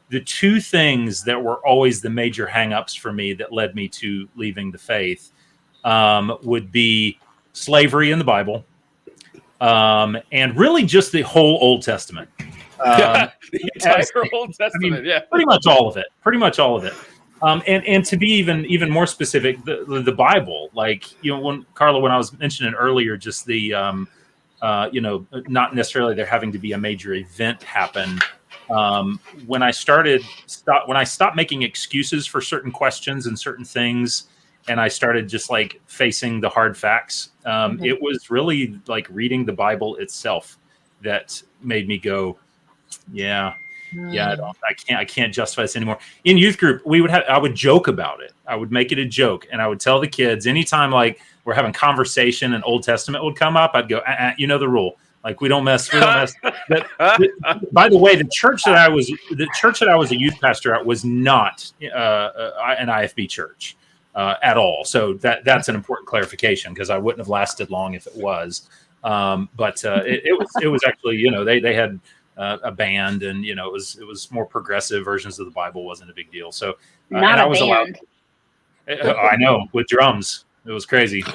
the two things that were always the major hangups for me that led me to leaving the faith would be slavery in the Bible, and really just the whole Old Testament. The entire Old Testament, pretty much all of it. And to be even more specific, the Bible, like, when Carla, when I was mentioning earlier, just the not necessarily there having to be a major event happen. When I stopped making excuses for certain questions and certain things, and I started just like facing the hard facts, it was really like reading the Bible itself that made me go, yeah, I can't justify this anymore. In youth group, I would joke about it. I would make it a joke, and I would tell the kids anytime like we're having conversation and Old Testament would come up, I'd go, you know the rule. Like we don't mess. By the way, the church that I was a youth pastor at was not an IFB church at all. So that's an important clarification, because I wouldn't have lasted long if it was. But it was actually, they had a band, and it was more progressive versions of the Bible. Wasn't a big deal. So not and a I was band. I know, with drums. It was crazy.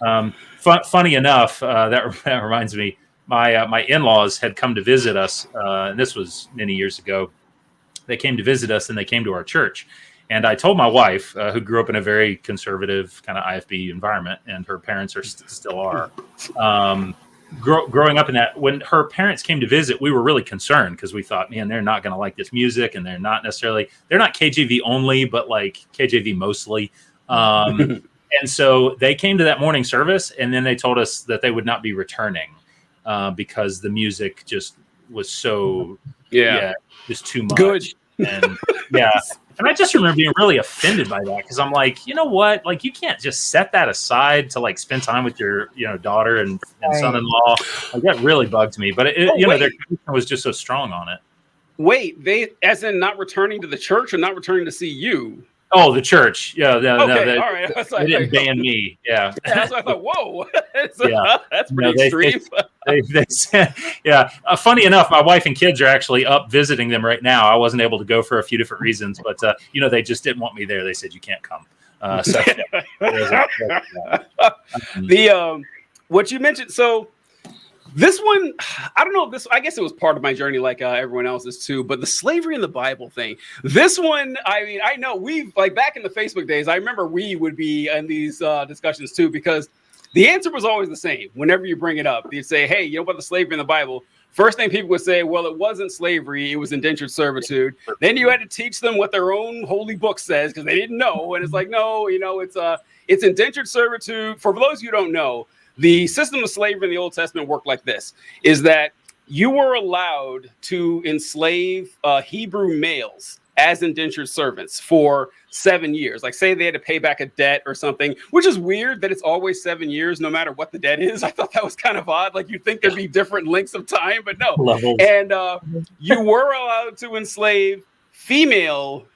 Funny enough, that reminds me. My in-laws had come to visit us, and this was many years ago. They came to visit us, and they came to our church. And I told my wife, who grew up in a very conservative kind of IFB environment, and her parents still are. Growing up in that, when her parents came to visit, we were really concerned, because we thought, man, they're not going to like this music, and they're not KJV only, but like KJV mostly. And so they came to that morning service, and then they told us that they would not be returning. Because the music just was so just too much. Good. And and I just remember being really offended by that, because I'm like, you know what, like you can't just set that aside to like spend time with your daughter and son-in-law. Like that really bugged me. But their conviction was just so strong on it. Wait, they as in not returning to the church or not returning to see you? Oh, the church. Yeah. Okay, all right. They didn't ban me. Yeah. That's what I thought. Whoa. That's pretty extreme. They said, funny enough, my wife and kids are actually up visiting them right now. I wasn't able to go for a few different reasons, but they just didn't want me there. They said, you can't come. What you mentioned, so this one, I don't know. I guess it was part of my journey, like everyone else's too. But the slavery in the Bible thing, this one, I mean, I know we've like back in the Facebook days. I remember we would be in these discussions too, because the answer was always the same. Whenever you bring it up, you'd say, "Hey, you know about the slavery in the Bible?" First thing people would say, "Well, it wasn't slavery; it was indentured servitude." Then you had to teach them what their own holy book says, because they didn't know. And it's like, no, it's indentured servitude. For those of you who don't know, the system of slavery in the Old Testament worked like this, is that you were allowed to enslave Hebrew males as indentured servants for 7 years. Like say they had to pay back a debt or something, which is weird that it's always 7 years, no matter what the debt is. I thought that was kind of odd. Like you'd think there'd be different lengths of time, but no. Levels. And you were allowed to enslave female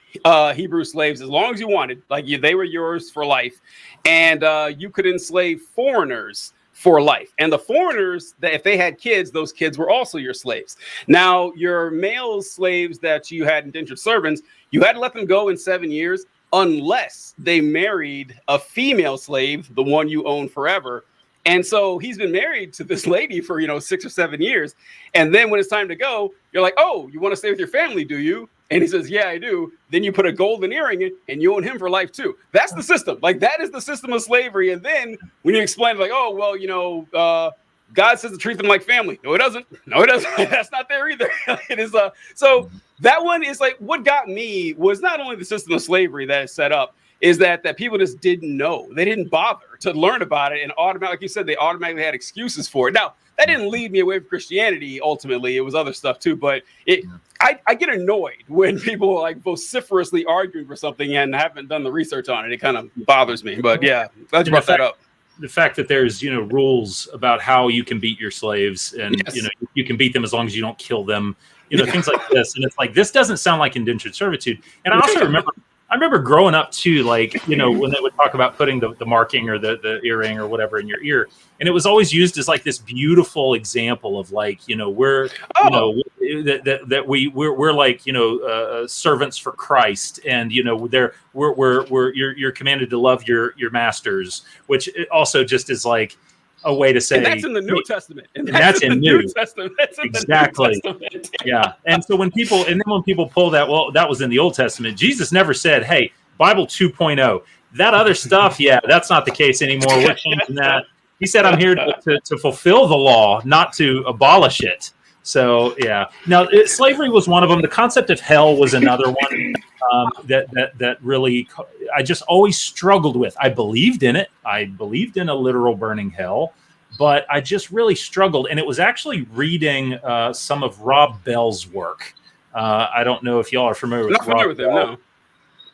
Hebrew slaves as long as you wanted. Like they were yours for life. And you could enslave foreigners for life. And the foreigners, that if they had kids, those kids were also your slaves. Now, your male slaves that you had indentured servants, you had to let them go in 7 years unless they married a female slave, the one you own forever. And so he's been married to this lady for, 6 or 7 years. And then when it's time to go, you're like, oh, you want to stay with your family, do you? And he says, yeah, I do. Then you put a golden earring in and you own him for life too. That's the system. Like that is the system of slavery. And then when you explain like, oh, well, God says to treat them like family. No, it doesn't. That's not there either. It is. So that one is like what got me was not only the system of slavery that is set up, is that people just didn't know. They didn't bother to learn about it. And automatically, like you said, they automatically had excuses for it. Now, that didn't lead me away from Christianity. Ultimately, it was other stuff too. But I get annoyed when people are like vociferously arguing for something and haven't done the research on it. It kind of bothers me. But yeah, glad you brought that up. The fact that there's rules about how you can beat your slaves, and yes. You can beat them as long as you don't kill them. Things like this. And it's like this doesn't sound like indentured servitude. And I I remember growing up too, like, you know, when they would talk about putting the marking or the earring or whatever in your ear, and it was always used as like this beautiful example of like, you know, we're, you know, that we're like, you know, servants for Christ, and you know, you're commanded to love your masters, which also just is like a way to say, and that's in the New Testament, and that's in the New Testament. That's in exactly. the New Testament. Yeah. And so when people pull that, well, that was in the Old Testament. Jesus never said, hey, Bible 2.0. That other stuff, yeah, that's not the case anymore. We're changing that. He said, I'm here to fulfill the law, not to abolish it. So, yeah. Now, slavery was one of them. The concept of hell was another one that really I just always struggled with. I believed in it. I believed in a literal burning hell, but I just really struggled. And it was actually reading some of Rob Bell's work. I don't know if y'all are familiar with Rob Bell.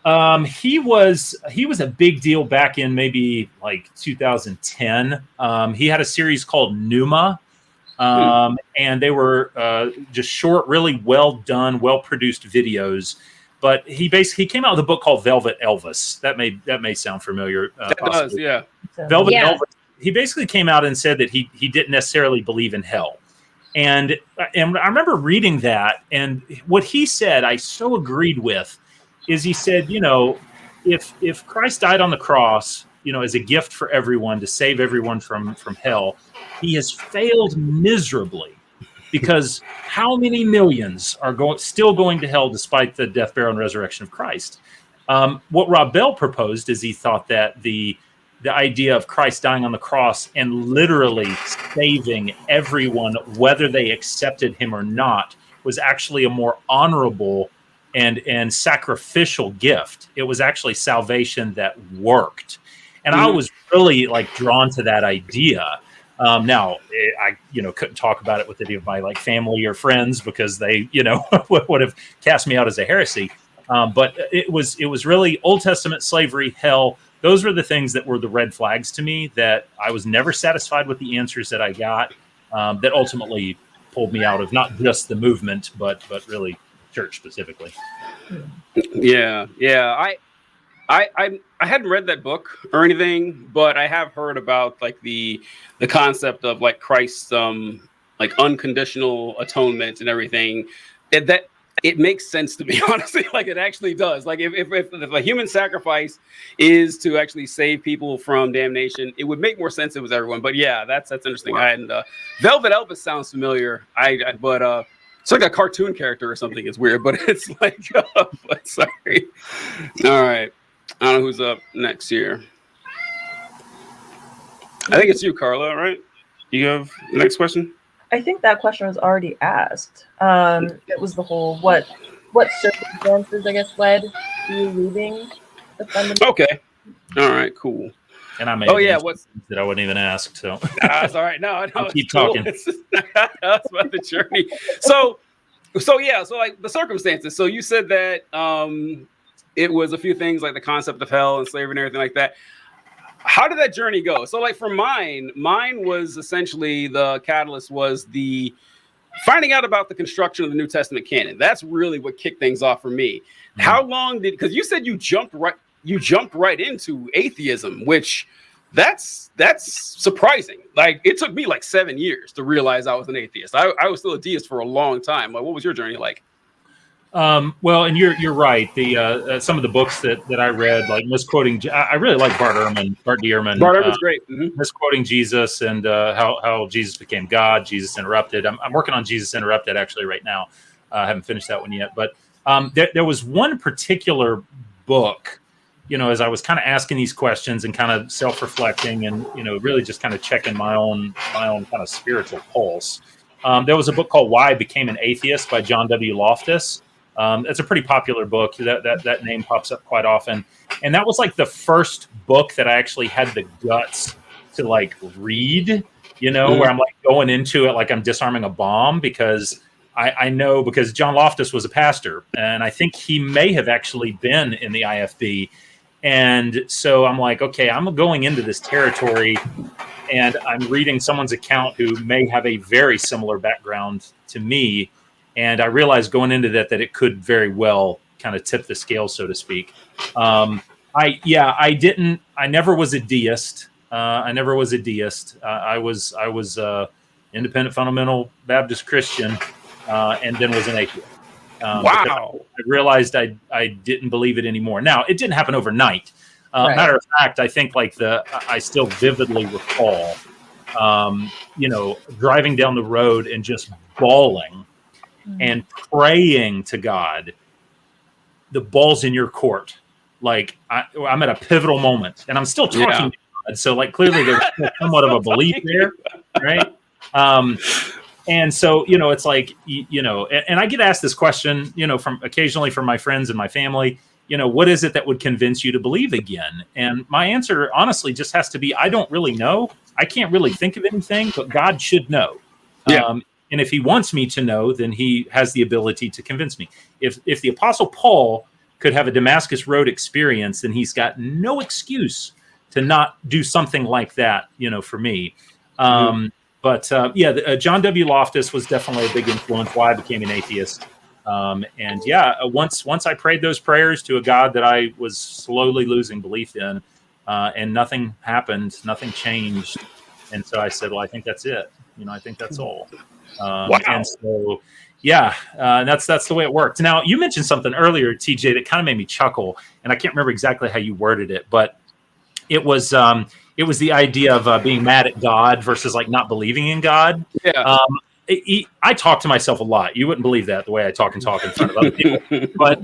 No. He was a big deal back in maybe like 2010. He had a series called Numa. And they were just short, really well done, well produced videos. But he came out with a book called Velvet Elvis. That may sound familiar. That possibly does, yeah. Velvet Elvis. He basically came out and said that he didn't necessarily believe in hell. And I remember reading that, and what he said I so agreed with is he said, you know, if Christ died on the cross, you know, as a gift for everyone to save everyone from hell, he has failed miserably, because how many millions are still going to hell despite the death, burial, and resurrection of Christ? What Rob Bell proposed is he thought that the idea of Christ dying on the cross and literally saving everyone, whether they accepted him or not, was actually a more honorable and sacrificial gift. It was actually salvation that worked. And I was really like drawn to that idea. Now, I couldn't talk about it with any of my like family or friends because they would have cast me out as a heresy. But it was really Old Testament slavery, hell. Those were the things that were the red flags to me, that I was never satisfied with the answers that I got, that ultimately pulled me out of not just the movement, but really church specifically. Yeah. I hadn't read that book or anything, but I have heard about like the concept of like Christ's like unconditional atonement and everything. That it makes sense to me, honestly. Like it actually does. Like if a human sacrifice is to actually save people from damnation, it would make more sense if it was everyone. But yeah, that's interesting. Wow. Velvet Elvis sounds familiar. But it's like a cartoon character or something. It's weird, but it's like, but sorry. All right. I don't know who's up next here. I think it's you, Carla, right? You have the next question? I think that question was already asked. It was the whole what circumstances, I guess, led to you leaving the fundamental. Okay. All right, cool. And I made what's that I wouldn't even ask. So that's all right. No, I'll keep talking. That's about the journey. So like the circumstances. So you said that it was a few things like the concept of hell and slavery and everything like that. How did that journey go? So like for mine was essentially the catalyst was the finding out about the construction of the New Testament canon. That's really what kicked things off for me. Mm-hmm. How long because you said you jumped right into atheism, which that's surprising. Like it took me like 7 years to realize I was an atheist. I was still a deist for a long time. Like what was your journey like? Well, and you're right. The some of the books that I read, like misquoting, I really like Bart Ehrman. Bart Ehrman's great. Mm-hmm. Misquoting Jesus and how Jesus became God. Jesus Interrupted. I'm working on Jesus Interrupted actually right now. I haven't finished that one yet, but there was one particular book. As I was kind of asking these questions and kind of self-reflecting and really just kind of checking my own kind of spiritual pulse. There was a book called Why I Became an Atheist by John W. Loftus. It's a pretty popular book. That name pops up quite often. And that was like the first book that I actually had the guts to like read, where I'm like going into it like I'm disarming a bomb, because I know, because John Loftus was a pastor and I think he may have actually been in the IFB. And so I'm like, okay, I'm going into this territory and I'm reading someone's account who may have a very similar background to me. And I realized going into that it could very well kind of tip the scale, so to speak. I never was a deist. I was independent fundamental Baptist Christian, and then was an atheist. Wow. I realized I didn't believe it anymore. Now, it didn't happen overnight. Right. Matter of fact, I think I still vividly recall, driving down the road and just bawling and praying to God, the ball's in your court. Like I'm at a pivotal moment, and I'm still talking to God. So like clearly there's somewhat of a belief there, right? And so, it's like, and I get asked this question, from occasionally from my friends and my family, what is it that would convince you to believe again? And my answer honestly just has to be, I don't really know. I can't really think of anything, but God should know. Yeah. And if he wants me to know, then he has the ability to convince me. If the Apostle Paul could have a Damascus Road experience, then he's got no excuse to not do something like that, for me. But John W. Loftus was definitely a big influence why I became an atheist. Once I prayed those prayers to a God that I was slowly losing belief in, and nothing happened, nothing changed. And so I said, well, I think that's it. I think that's all. Wow. And so, that's the way it worked. Now, you mentioned something earlier, TJ, that kind of made me chuckle, and I can't remember exactly how you worded it, but it was the idea of being mad at God versus like not believing in God. Yeah. I talk to myself a lot. You wouldn't believe that, the way I talk in front of other people. But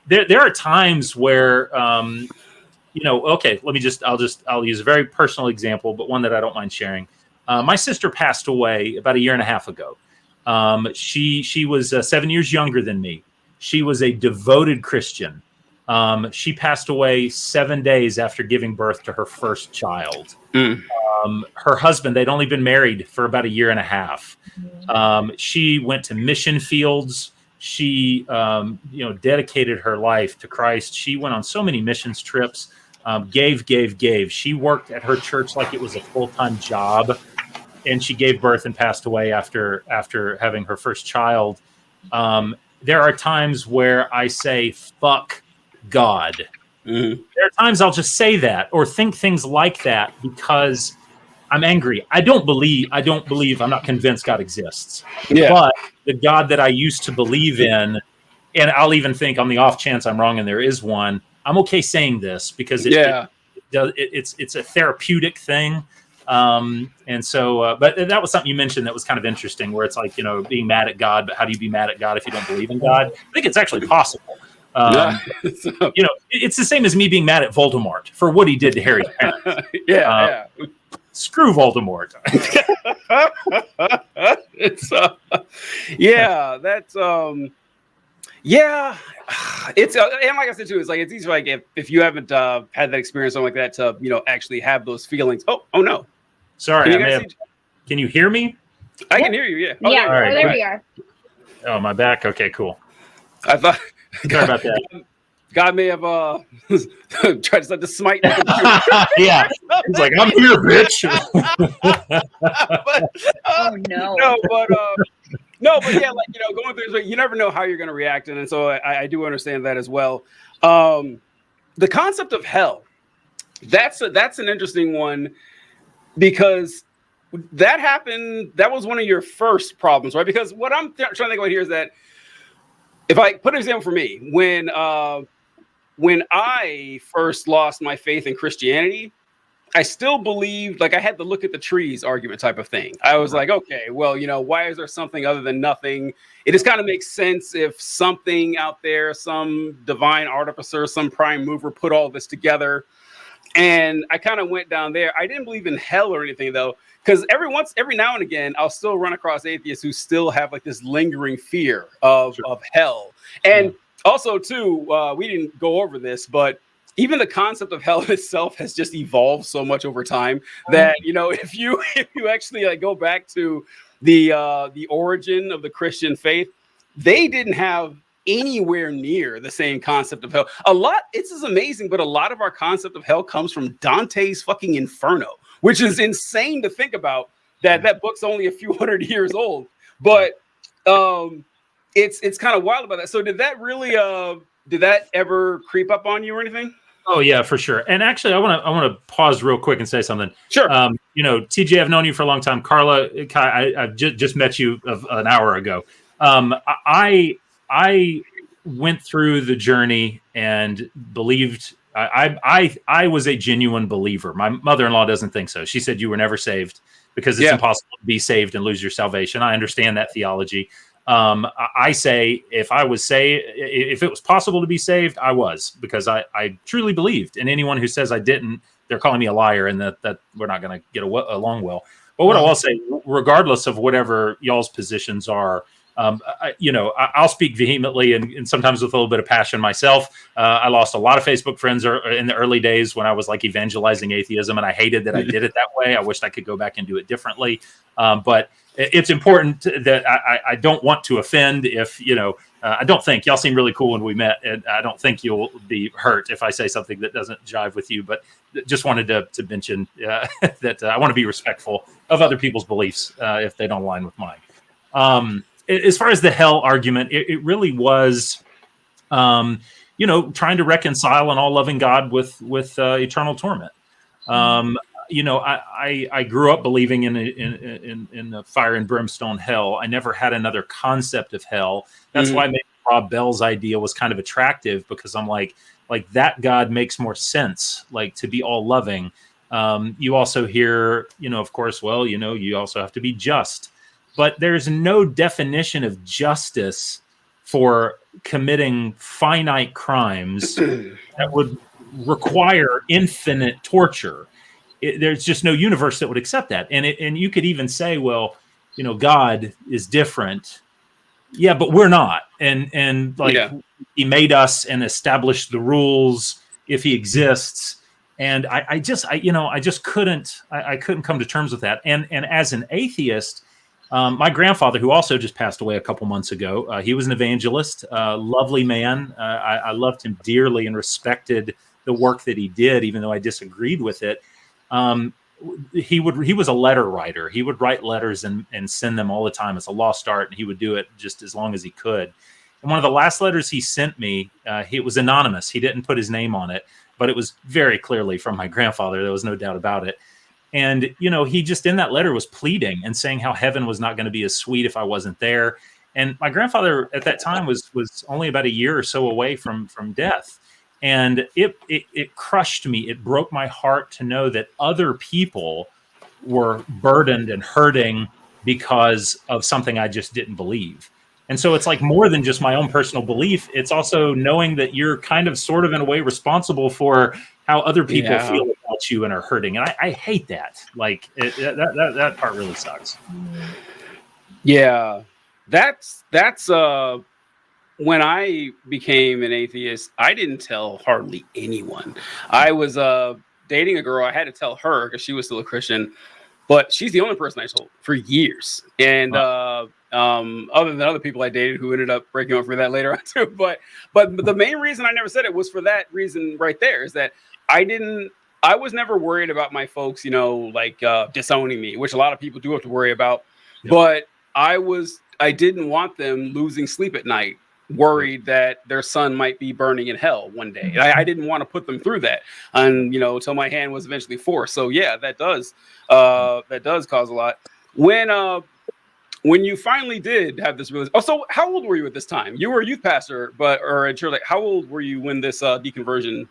there are times where, okay, I'll use a very personal example, but one that I don't mind sharing. My sister passed away about a year and a half ago. She was 7 years younger than me. She was a devoted Christian. She passed away 7 days after giving birth to her first child. Her husband, they'd only been married for about a year and a half. She went to mission fields. She, dedicated her life to Christ. She went on so many missions trips, gave. She worked at her church like it was a full-time job, and she gave birth and passed away after having her first child. There are times where I say, fuck God. There are times I'll just say that or think things like that because I'm angry. I don't believe, I'm not convinced God exists. Yeah. But the God that I used to believe in, and I'll even think on the off chance I'm wrong and there is one, I'm okay saying this because it's a therapeutic thing. And so, but that was something you mentioned that was kind of interesting, where it's like, being mad at God, but how do you be mad at God if you don't believe in God? I think it's actually possible. It's the same as me being mad at Voldemort for what he did to Harry's parents. Screw Voldemort. It's and like I said too, it's like it's easy, like if you haven't had that experience, something like that, to actually have those feelings. Oh no, sorry, can you hear me? I can hear you. Yeah. Yeah. All right, there we are. Oh, my back. Okay, cool. I thought. Sorry about that. God may have tried to smite me. Yeah, he's like, I'm here, bitch. Oh no. But yeah, like going through this, you never know how you're going to react, and so I do understand that as well. The concept of hell, that's an interesting one, because that happened. That was one of your first problems, right? Because what I'm trying to think about here is that, if I put an example for me, when I first lost my faith in Christianity, I still believed, like, I had the look at the trees argument type of thing. I was like, okay, well, why is there something other than nothing? It just kind of makes sense if something out there, some divine artificer, some prime mover put all this together. And I kind of went down there. I didn't believe in hell or anything, though, because every now and again, I'll still run across atheists who still have like this lingering fear of hell. And also, too, we didn't go over this, but even the concept of hell itself has just evolved so much over time that, if you actually like go back to the origin of the Christian faith, they didn't have anywhere near the same concept of hell. It's just amazing, but a lot of our concept of hell comes from Dante's fucking Inferno, which is insane to think about, that book's only a few hundred years old. But it's kind of wild about that. So did that really did that ever creep up on you or anything? Oh yeah, for sure. And actually, I want to pause real quick and say something. Sure. TJ, I've known you for a long time. Carla, I've just met you an hour ago. I went through the journey and believed. I was a genuine believer. My mother-in-law doesn't think so. She said you were never saved because it's impossible to be saved and lose your salvation. I understand that theology. I say if it was possible to be saved, I was, because I truly believed. And anyone who says I didn't, they're calling me a liar, and that we're not going to get along well. But what I will say, regardless of whatever y'all's positions are, I'll speak vehemently and sometimes with a little bit of passion myself. I lost a lot of Facebook friends in the early days when I was like evangelizing atheism, and I hated that I did it that way. I wished I could go back and do it differently. But it's important that I don't want to offend. If I don't think y'all seem really cool when we met, and I don't think you'll be hurt if I say something that doesn't jive with you. But just wanted to mention that I want to be respectful of other people's beliefs if they don't align with mine. As far as the hell argument, it really was, trying to reconcile an all-loving God with eternal torment. I grew up believing in a fire and brimstone hell. I never had another concept of hell. That's why maybe Rob Bell's idea was kind of attractive, because I'm like that God makes more sense, like to be all loving. You also hear, of course, you also have to be just. But there's no definition of justice for committing finite crimes that would require infinite torture. There's just no universe that would accept that. And you could even say, God is different. Yeah, but we're not. And he made us and established the rules if he exists. And I just couldn't come to terms with that. And as an atheist, my grandfather, who also just passed away a couple months ago, he was an evangelist, lovely man. I loved him dearly and respected the work that he did, even though I disagreed with it. He was a letter writer. He would write letters and send them all the time. It's a lost art, and he would do it just as long as he could. And one of the last letters he sent me, it was anonymous. He didn't put his name on it, but it was very clearly from my grandfather. There was no doubt about it. And, he just in that letter was pleading and saying how heaven was not going to be as sweet if I wasn't there. And my grandfather at that time was only about a year or so away from death. And it crushed me. It broke my heart to know that other people were burdened and hurting because of something I just didn't believe. And so it's like more than just my own personal belief. It's also knowing that you're kind of sort of in a way responsible for how other people feel about you and are hurting. And I hate that. Like that part really sucks. Yeah, that's when I became an atheist, I didn't tell hardly anyone. I was dating a girl. I had to tell her because she was still a Christian, but she's the only person I told for years. And other than other people I dated who ended up breaking up for that later on too. But the main reason I never said it was for that reason right there, is that I was never worried about my folks, disowning me, which a lot of people do have to worry about. Yep. But I didn't want them losing sleep at night, worried that their son might be burning in hell one day. I didn't want to put them through that, and until my hand was eventually forced. So yeah, that does cause a lot. When you finally did have this realization, so how old were you at this time? You were a youth pastor, or in church. How old were you when this deconversion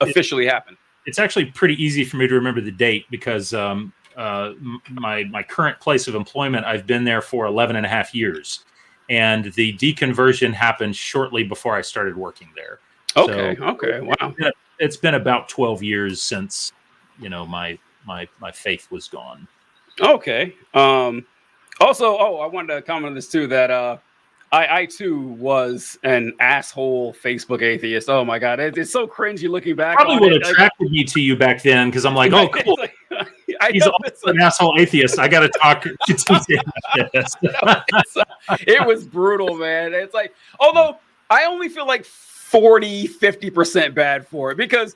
officially happened? It's actually pretty easy for me to remember the date, because my current place of employment, I've been there for 11 and a half years. And the deconversion happened shortly before I started working there. Okay. Wow. It's been about 12 years since, my faith was gone. Okay. Also, I wanted to comment on this too, that I too was an asshole Facebook atheist. Oh my God. It's so cringy looking back. Probably what attracted me to you back then, because I'm like, oh, cool. He's also an asshole atheist. I got to talk to TJ about this. It was brutal, man. It's like, although I only feel like 40-50% bad for it, because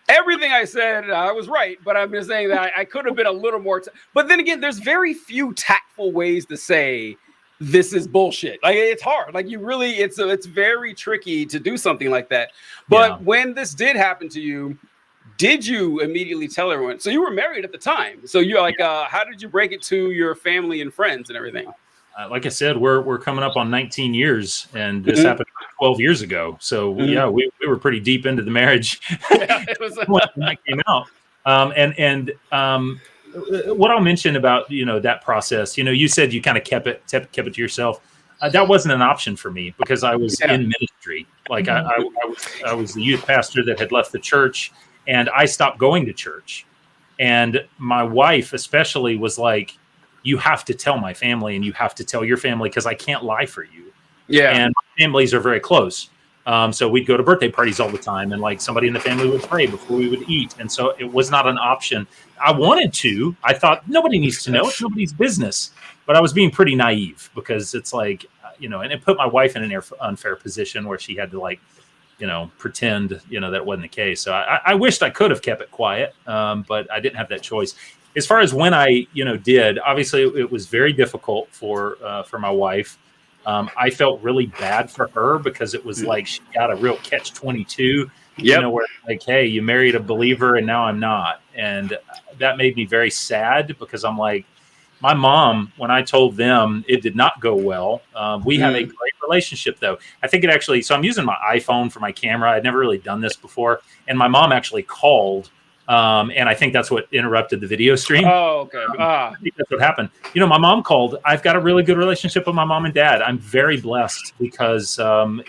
everything I said, I was right, but I'm just saying that I could have been a little more. But then again, there's very few tactful ways to say this is bullshit. Like, it's hard. Like, you really, it's very tricky to do something like that. But when this did happen to you, did you immediately tell everyone? So you were married at the time. So you're like, how did you break it to your family and friends and everything? Like I said, we're coming up on 19 years, and this happened 12 years ago. So yeah, we were pretty deep into the marriage It was when that came out. What I'll mention about that process, you said you kind of kept it to yourself. That wasn't an option for me because I was in ministry. Like I was the youth pastor that had left the church, and I stopped going to church. And my wife especially was like, you have to tell my family and you have to tell your family because I can't lie for you. Yeah. And families are very close. So we'd go to birthday parties all the time, and like somebody in the family would pray before we would eat. And so it was not an option. I wanted to. I thought nobody needs to know. It's nobody's business. But I was being pretty naive because it's like, and it put my wife in an unfair position where she had to pretend, that it wasn't the case. So I wished I could have kept it quiet, but I didn't have that choice. As far as when I, did, obviously it was very difficult for my wife. I felt really bad for her because it was like she got a real catch-22, where like, hey, you married a believer and now I'm not. And that made me very sad because I'm like, my mom, when I told them it did not go well, we have a great relationship though. I think it actually, so I'm using my iPhone for my camera. I'd never really done this before. And my mom actually called. And I think that's what interrupted the video stream. Oh, okay. I think that's what happened. My mom called. I've got a really good relationship with my mom and dad. I'm very blessed because I'm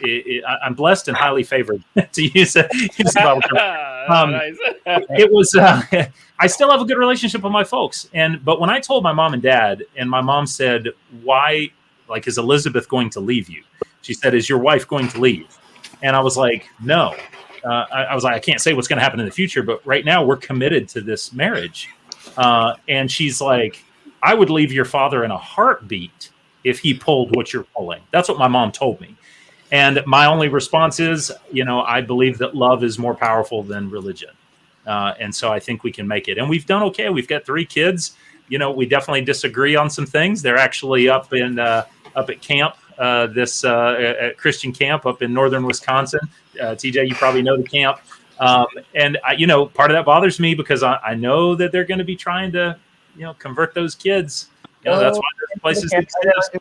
blessed and highly favored to use a Bible term. Nice. It was. I still have a good relationship with my folks, but when I told my mom and dad, and my mom said, "Why? Like, is Elizabeth going to leave you?" She said, "Is your wife going to leave?" And I was like, "No." I was like, I can't say what's going to happen in the future, but right now we're committed to this marriage. And she's like, I would leave your father in a heartbeat if he pulled what you're pulling. That's what my mom told me. And my only response is, I believe that love is more powerful than religion. And so I think we can make it. And we've done okay. We've got 3 kids. We definitely disagree on some things. They're actually up at camp, at Christian camp up in northern Wisconsin. TJ, you probably know the camp. And part of that bothers me because I know that they're going to be trying to, convert those kids. That's why there's places that exist.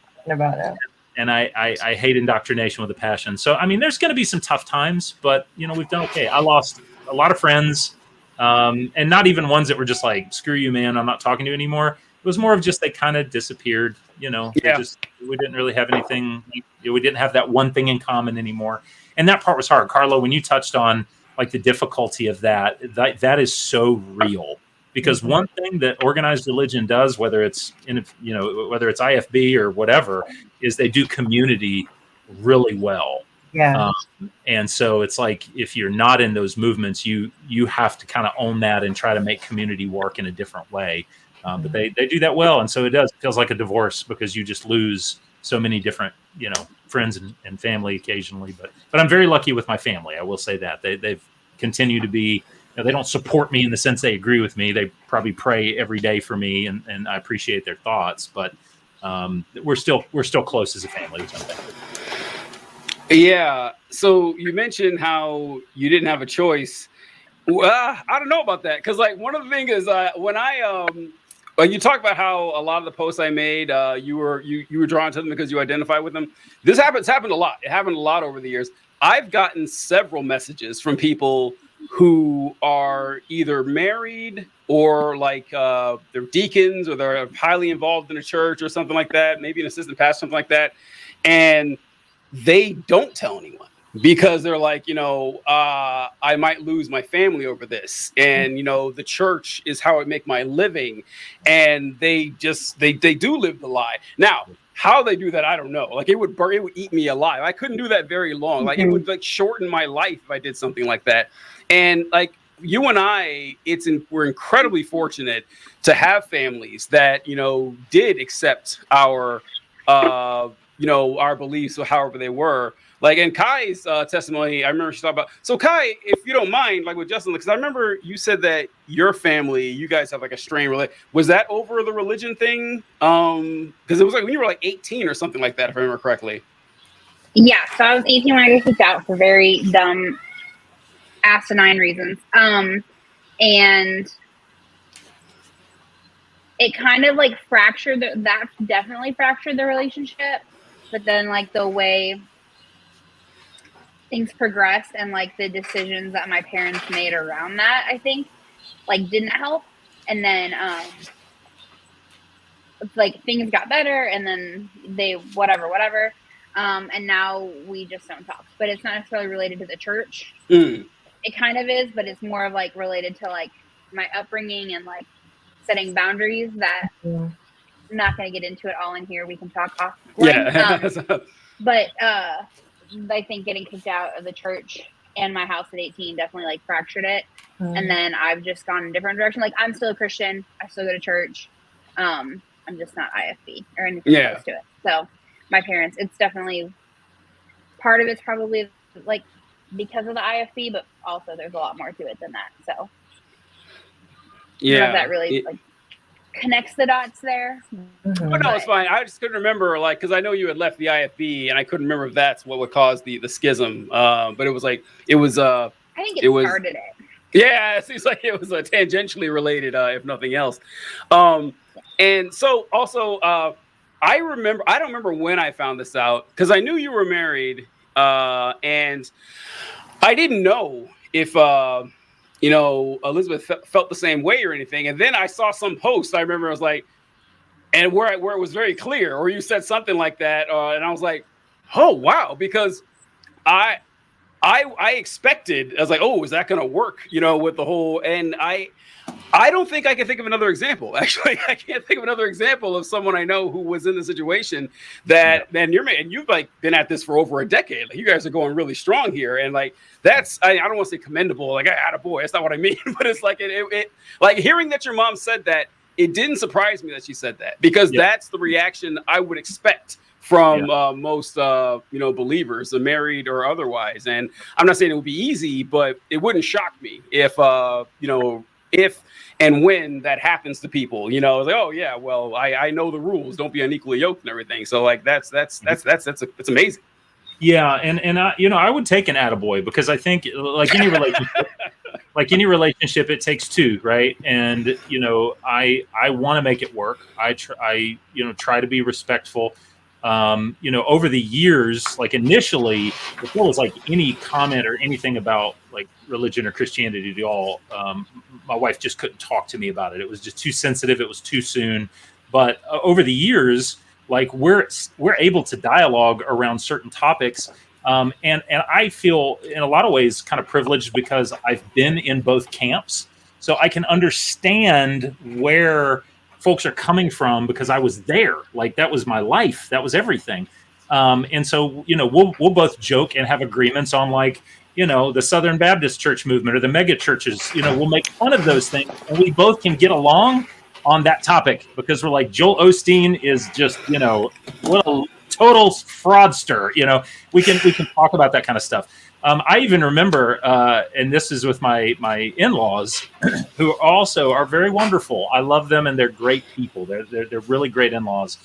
And I hate indoctrination with a passion. So, I mean, there's going to be some tough times, but, we've done okay. I lost a lot of friends, and not even ones that were just like, screw you, man, I'm not talking to you anymore. It was more of just they kind of disappeared. We didn't really have anything. We didn't have that one thing in common anymore. And that part was hard. Carlo, when you touched on like the difficulty of that is so real. Because one thing that organized religion does, whether it's IFB or whatever, is they do community really well. Yeah. And so it's like if you're not in those movements, you have to kind of own that and try to make community work in a different way. But they do that well, and so it feels like a divorce because you just lose so many different friends and family occasionally. But I'm very lucky with my family. I will say that they've continued to be. They don't support me in the sense they agree with me. They probably pray every day for me, and I appreciate their thoughts. But we're still close as a family. Yeah. So you mentioned how you didn't have a choice. Well, I don't know about that because like one of the things is when you talk about how a lot of the posts I made, you were drawn to them because you identify with them. This happened a lot. It happened a lot over the years. I've gotten several messages from people who are either married or like they're deacons or they're highly involved in a church or something like that, maybe an assistant pastor, something like that. And they don't tell anyone because they're like, I might lose my family over this. And, the church is how I make my living. And they do live the lie. Now, how they do that, I don't know. Like it would eat me alive. I couldn't do that very long. Like it would like shorten my life if I did something like that. And like you and I, we're incredibly fortunate to have families that, did accept our beliefs or however they were. Like in Kai's testimony, I remember she talked about. So Kai, if you don't mind, like with Justin, because I remember you said that your family, you guys have like a strained relationship. Was that over the religion thing? Because it was like when you were like 18 or something like that, if I remember correctly. Yeah, so I was 18 when I got kicked out for very dumb, asinine reasons. And it kind of like fractured. That definitely fractured the relationship. But then like the way things progressed and like the decisions that my parents made around that, I think like didn't help. And then like things got better, and then they whatever. And now we just don't talk. But it's not necessarily related to the church. It kind of is, but it's more of like related to like my upbringing and like setting boundaries that I'm not going to get into it all in here. We can talk off. But I think getting kicked out of the church and my house at 18 definitely like fractured it. And then I've just gone in a different direction. Like I'm still a Christian. I still go to church. I'm just not IFB or anything close to it. So my parents, it's definitely part of it's probably like because of the IFB, but also there's a lot more to it than that. So I don't know if that really like connects the dots there. Oh, no, it's fine. I just couldn't remember, like, because I know you had left the IFB, and I couldn't remember if that's what would cause the schism. But it was like I think it started it. Yeah, it seems like it was tangentially related, if nothing else. And so also, I don't remember when I found this out because I knew you were married, and I didn't know if Elizabeth felt the same way or anything. And then I saw some post. I remember I was like, and where it was very clear, or you said something like that, and I was like, oh wow, because I expected, I was like, oh, is that going to work? With the whole, and I don't think I can think of another example. Actually, I can't think of another example of someone I know who was in the situation that, and you've like been at this for over a decade. Like you guys are going really strong here. And like, that's, I don't want to say commendable. Like I had a boy, that's not what I mean, but it's like, it like hearing that your mom said that, it didn't surprise me that she said that because that's the reaction I would expect from most, believers, married or otherwise. And I'm not saying it would be easy, but it wouldn't shock me if and when that happens to people, it's like, oh yeah, well, I know the rules. Don't be unequally yoked and everything. So like that's amazing. Yeah, and I would take an attaboy because I think like any relationship, it takes two, right? And I want to make it work. I try to be respectful. Over the years, like initially, if there was like any comment or anything about like religion or Christianity at all, my wife just couldn't talk to me about it. It was just too sensitive. It was too soon. But over the years, like we're able to dialogue around certain topics. And I feel in a lot of ways kind of privileged because I've been in both camps. So I can understand where folks are coming from because I was there. Like that was my life. That was everything. And so, we'll both joke and have agreements on like, the Southern Baptist church movement or the mega churches, we'll make fun of those things and we both can get along on that topic because we're like, Joel Osteen is just, what a total fraudster. We can talk about that kind of stuff. I even remember, and this is with my in-laws, who also are very wonderful. I love them, and they're great people. They're really great in-laws.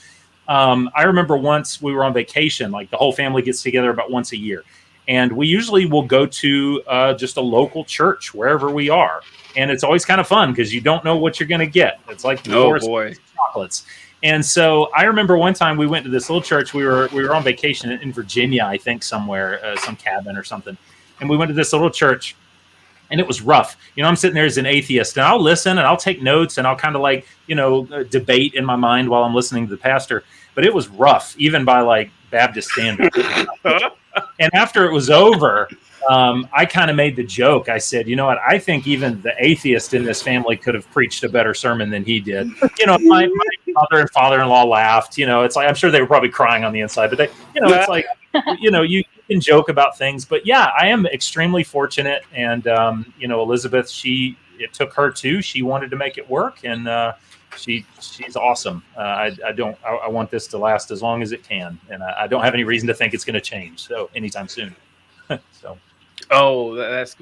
I remember once we were on vacation, like the whole family gets together about once a year, and we usually will go to just a local church wherever we are, and it's always kind of fun because you don't know what you're going to get. It's like chocolates. And so I remember one time we went to this little church. We were on vacation in Virginia, I think somewhere, some cabin or something. And we went to this little church and it was rough. I'm sitting there as an atheist and I'll listen and I'll take notes and I'll kind of like, debate in my mind while I'm listening to the pastor. But it was rough, even by like Baptist standards. And after it was over, I kind of made the joke. I said, you know what? I think even the atheist in this family could have preached a better sermon than he did. My mother and father-in-law laughed. It's like, I'm sure they were probably crying on the inside, but they, it's like, you can joke about things. But yeah, I am extremely fortunate. And, Elizabeth, it took her too. She wanted to make it work. And she's awesome. I want this to last as long as it can, and I don't have any reason to think it's going to change so anytime soon. So, oh, that's.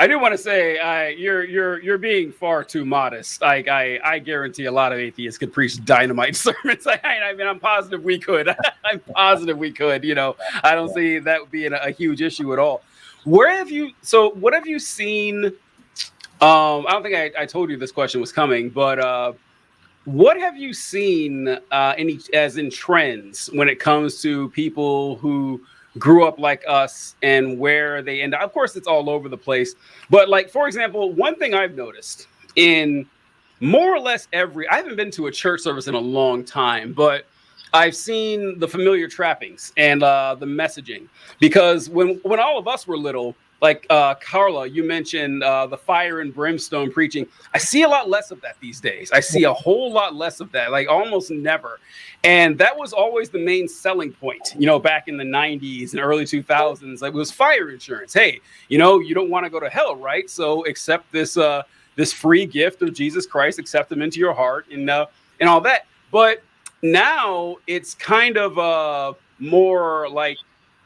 I do want to say you're being far too modest. Like I guarantee a lot of atheists could preach dynamite sermons. I mean, I'm positive we could. I'm positive we could. You know, I don't see that being a huge issue at all. What have you seen? I don't think I told you this question was coming, but what have you seen as in trends when it comes to people who grew up like us and where they end up? Of course, it's all over the place. But like, for example, one thing I've noticed in more or less I haven't been to a church service in a long time, but I've seen the familiar trappings and the messaging. Because when all of us were little, like Carla, you mentioned the fire and brimstone preaching. I see a lot less of that these days. I see a whole lot less of that, like almost never. And that was always the main selling point, you know, back in the 90s and early 2000s. Like, it was fire insurance. Hey, you know, you don't want to go to hell, right? So accept this free gift of Jesus Christ, accept him into your heart and all that. But now it's kind of more like,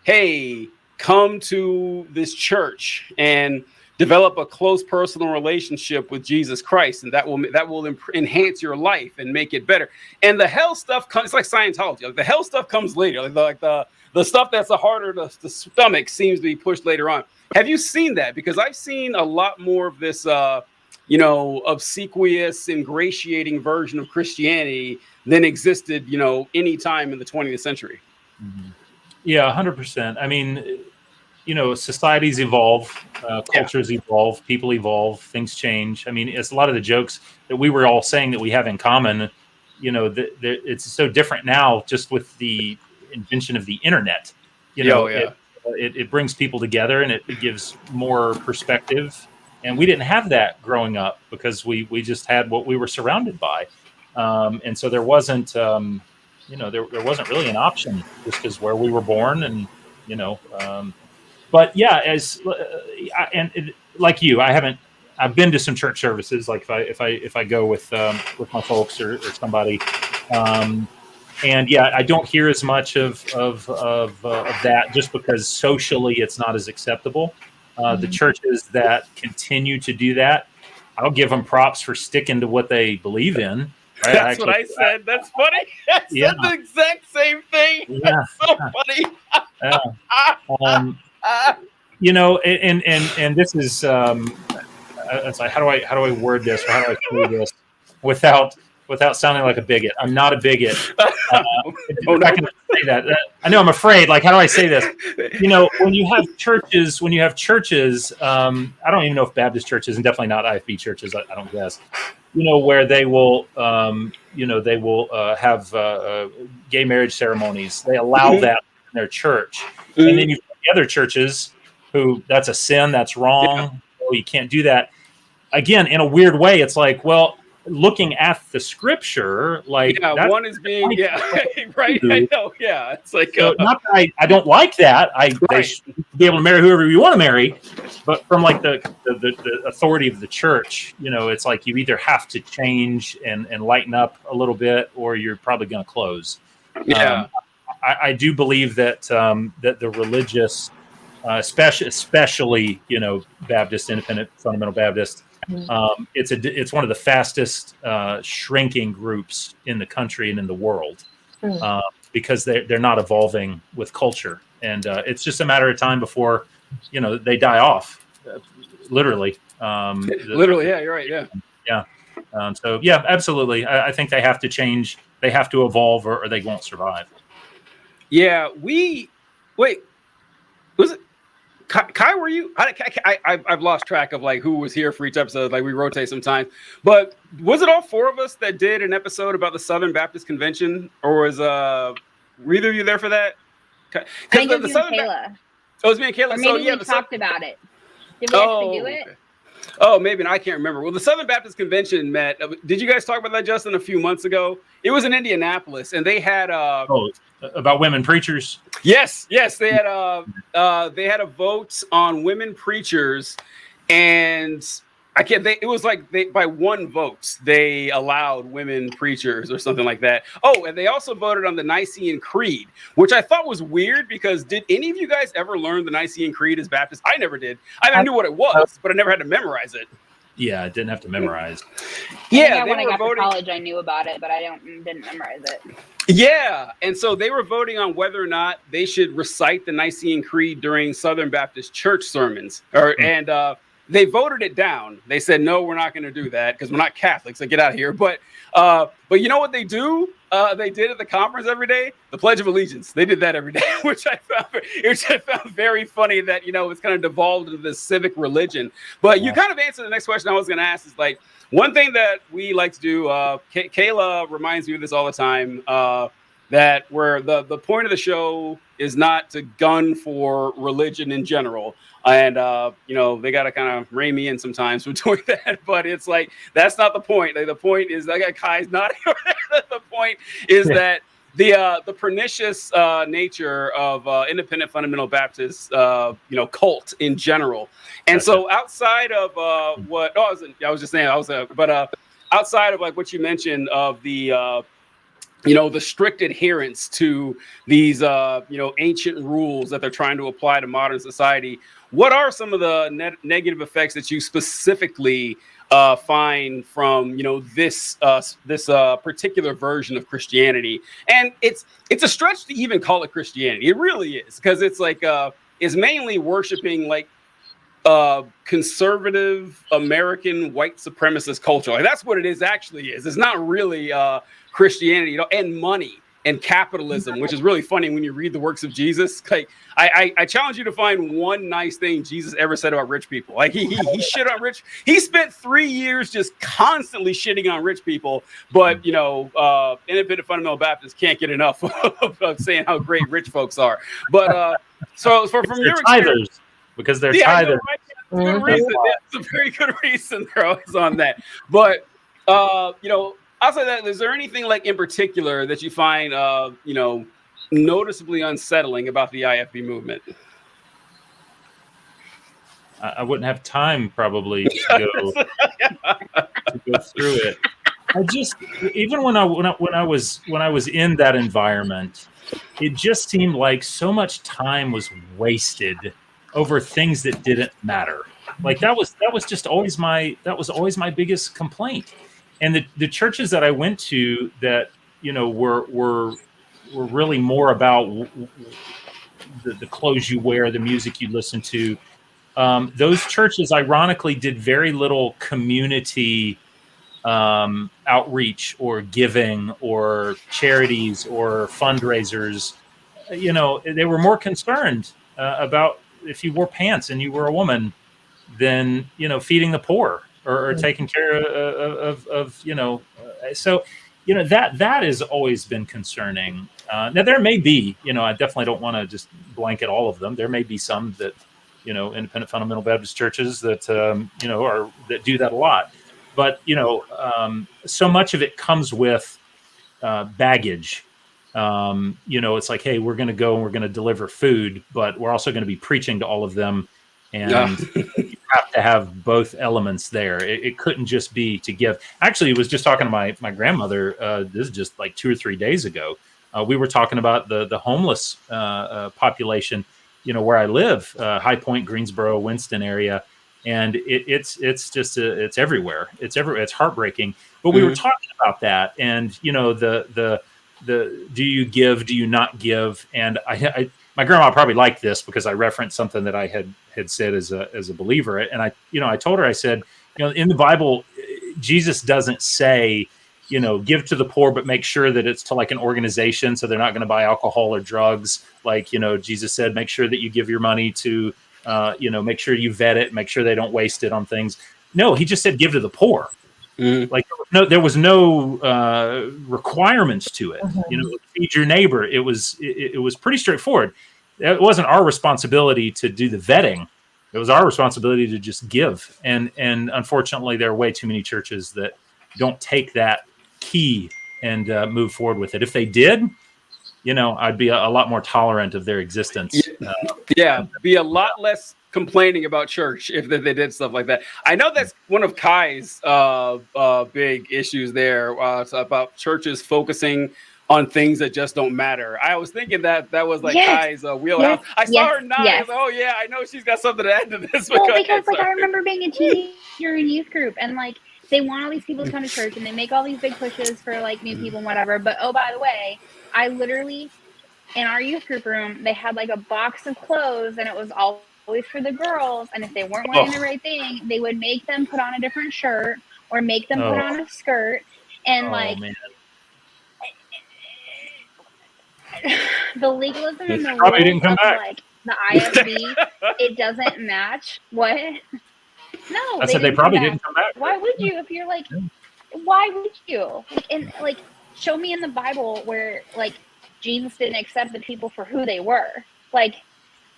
hey, come to this church and develop a close personal relationship with Jesus Christ, and that will enhance your life and make it better. And the hell stuff comes. It's like Scientology. Like, the hell stuff comes later. Like the stuff that's harder to stomach seems to be pushed later on. Have you seen that? Because I've seen a lot more of this, obsequious, ingratiating version of Christianity than existed, any time in the 20th century. Mm-hmm. Yeah, 100%. I mean, societies evolve, cultures evolve, people evolve, things change. I mean, it's a lot of the jokes that we were all saying that we have in common. It's so different now, just with the invention of the internet. It brings people together, and it gives more perspective. And we didn't have that growing up because we just had what we were surrounded by, and so there wasn't there wasn't really an option just because where we were born, and But yeah, like you, I've been to some church services. Like if I go with my folks or somebody, and yeah, I don't hear as much of that just because socially it's not as acceptable. The churches that continue to do that, I'll give them props for sticking to what they believe in. Right? That's what I said. That's funny. I said the exact same thing. Yeah. That's so funny. And this is it's like, how do I word this, or how do I say this without sounding like a bigot? I'm not a bigot. I'm not going to say that. I know, I'm afraid. Like, how do I say this? When you have churches, I don't even know if Baptist churches, and definitely not IFB churches, I don't guess, where they will, have gay marriage ceremonies. They allow that in their church. And then you've got the other churches who, that's a sin, that's wrong. Oh, you can't do that. Again, in a weird way, it's like, well, looking at the scripture, like, one is being, right. I know, it's like, so not that I don't like that. They should be able to marry whoever you want to marry, but from like the authority of the church, it's like you either have to change and lighten up a little bit, or you're probably going to close. I do believe that that the religious, especially Baptist, independent, fundamental Baptist, it's one of the fastest shrinking groups in the country and in the world, because they're not evolving with culture, and it's just a matter of time before they die off, literally. Literally, yeah, you're right, yeah. So yeah, absolutely. I think they have to change. They have to evolve, or they won't survive. Yeah, was it Kai? Were you? I've lost track of like who was here for each episode. Like, we rotate sometimes, but was it all four of us that did an episode about the Southern Baptist Convention, or was were either of you there for that? I think it was you and Kayla. Oh, it was me and Kayla. Or maybe we talked about it. Did we actually do it? Okay. Oh, maybe. I can't remember. Well, the Southern Baptist Convention met. Did you guys talk about that, Justin, a few months ago? It was in Indianapolis, and they had about women preachers. Yes. They had a vote on women preachers, and I can't. It was like by one vote they allowed women preachers or something like that. Oh, and they also voted on the Nicene Creed, which I thought was weird because did any of you guys ever learn the Nicene Creed as Baptists? I never did. I knew what it was, but I never had to memorize it. Yeah, I didn't have to memorize. Yeah, when I got to college, I knew about it, but I didn't memorize it. Yeah, and so they were voting on whether or not they should recite the Nicene Creed during Southern Baptist church sermons, they voted it down. They said, no, we're not going to do that because we're not Catholics. So get out of here. But you know what they do? They did at the conference every day? The Pledge of Allegiance. They did that every day, which I found very funny that, it's kind of devolved into this civic religion. But you kind of answered the next question I was going to ask is like, one thing that we like to do, Kayla reminds me of this all the time, that where the point of the show is not to gun for religion in general. And, they got to kind of rein me in sometimes for doing that. But it's like, that's not the point. Like, the point is, I got Kai's not. The point is that the pernicious nature of independent fundamental Baptist, cult in general. And so outside of outside of like what you mentioned of the the strict adherence to these, ancient rules that they're trying to apply to modern society. What are some of the negative effects that you specifically find from, this particular version of Christianity? And it's a stretch to even call it Christianity. It really is, because it's like is mainly worshiping like conservative American white supremacist culture. Like that's what it actually is. It's not really Christianity, and money and capitalism, which is really funny when you read the works of Jesus. Like I challenge you to find one nice thing Jesus ever said about rich people. Like he shit on rich. He spent 3 years just constantly shitting on rich people. But independent fundamental Baptists can't get enough of saying how great rich folks are. But from your experience, because they're tithers. That's a good reason. That's a very good reason they're always on that. But outside that, is there anything like in particular that you find noticeably unsettling about the IFB movement? I wouldn't have time probably to go through it. I just, even when I was in that environment, it just seemed like so much time was wasted over things that didn't matter. Like that was just always my biggest complaint. And the churches that I went to that were really more about the clothes you wear, the music you listen to. Those churches, ironically, did very little community outreach or giving or charities or fundraisers. They were more concerned about if you wore pants and you were a woman than feeding the poor or taking care of so that has always been concerning. Now there may be, I definitely don't want to just blanket all of them. There may be some that independent fundamental Baptist churches that that do that a lot, but so much of it comes with baggage. It's like, hey, we're going to go and we're going to deliver food, but we're also going to be preaching to all of them. And you have to have both elements there. It couldn't just be to give. Actually, I was just talking to my grandmother. This is just like 2 or 3 days ago. We were talking about the homeless population, where I live, High Point, Greensboro, Winston area. And it's everywhere. It's everywhere. It's heartbreaking. But we were talking about that. And, the do you give, do you not give? And my grandma probably liked this because I referenced something that I had said as a believer. And I told her, I said, in the Bible, Jesus doesn't say, give to the poor, but make sure that it's to like an organization. So they're not going to buy alcohol or drugs. Like, Jesus said, make sure that you give your money to, make sure you vet it, make sure they don't waste it on things. No, he just said, give to the poor. Like there was no requirements to it. Feed your neighbor. It was pretty straightforward. It wasn't our responsibility to do the vetting. It was our responsibility to just give. And unfortunately, there are way too many churches that don't take that key and move forward with it. If they did, I'd be a lot more tolerant of their existence. Be a lot less complaining about church if they did stuff like that. I know that's one of Kai's big issues there about churches focusing on things that just don't matter. I was thinking that was like Kai's wheelhouse. Yes. I saw her nod. Yes. Oh yeah, I know she's got something to add to this. Well, because like I remember being a teenager in youth group, and like they want all these people to come to church, and they make all these big pushes for like new people and whatever. But oh, by the way, I literally in our youth group room, they had like a box of clothes, and it was always for the girls. And if they weren't wearing the right thing, they would make them put on a different shirt or make them put on a skirt, and Man. The legalism and the probably didn't rules come of back. like the IFB, it doesn't match. What? No, I said they probably didn't come back. Why would you? If you're like, why would you? And like, show me in the Bible where like Jesus didn't accept the people for who they were. Like,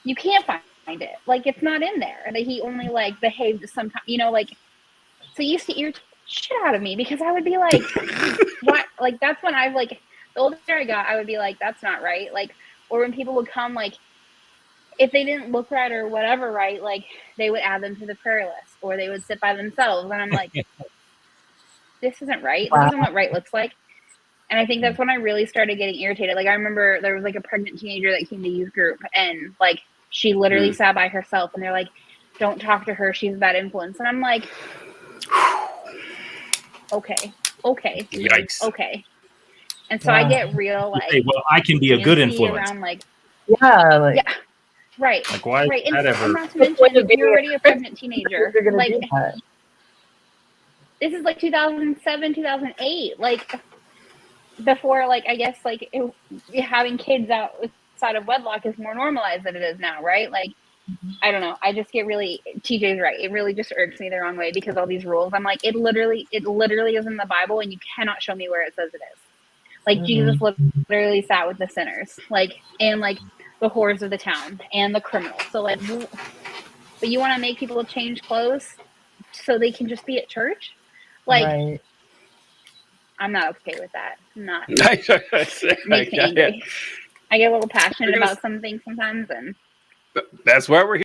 you can't find it. Like, it's not in there. That he only like behaved sometimes. You know, like, so he used to irritate shit out of me because I would be like, what? Like, that's when I've like. The older I got, I would be like, that's not right. Like, or when people would come, like, if they didn't look right or whatever right, like, they would add them to the prayer list or they would sit by themselves. And I'm like, this isn't right. This isn't what right looks like. And I think that's when I really started getting irritated. Like, I remember there was, like, a pregnant teenager that came to youth group and, like, she literally sat by herself and they're like, don't talk to her. She's a bad influence. And I'm like, okay. Yikes. Okay. And so I get real like, hey, well, I can be a good influence. Around, like, yeah, right. Like, why right. is that ever? And not to mention, if you're already a pregnant teenager, like, this is like 2007, 2008, like, before, like, I guess, like, having kids outside of wedlock is more normalized than it is now, right? Like, I don't know. I just get really, TJ's right. It really just irks me the wrong way because all these rules. I'm like, it literally is in the Bible, and you cannot show me where it says it is. Like, Jesus literally sat with the sinners, like, and like the whores of the town and the criminals. So like, but you want to make people change clothes so they can just be at church? Like, right. I'm not okay with that. I'm not. Makes me angry. I get a little passionate about some things sometimes, and that's why we're here.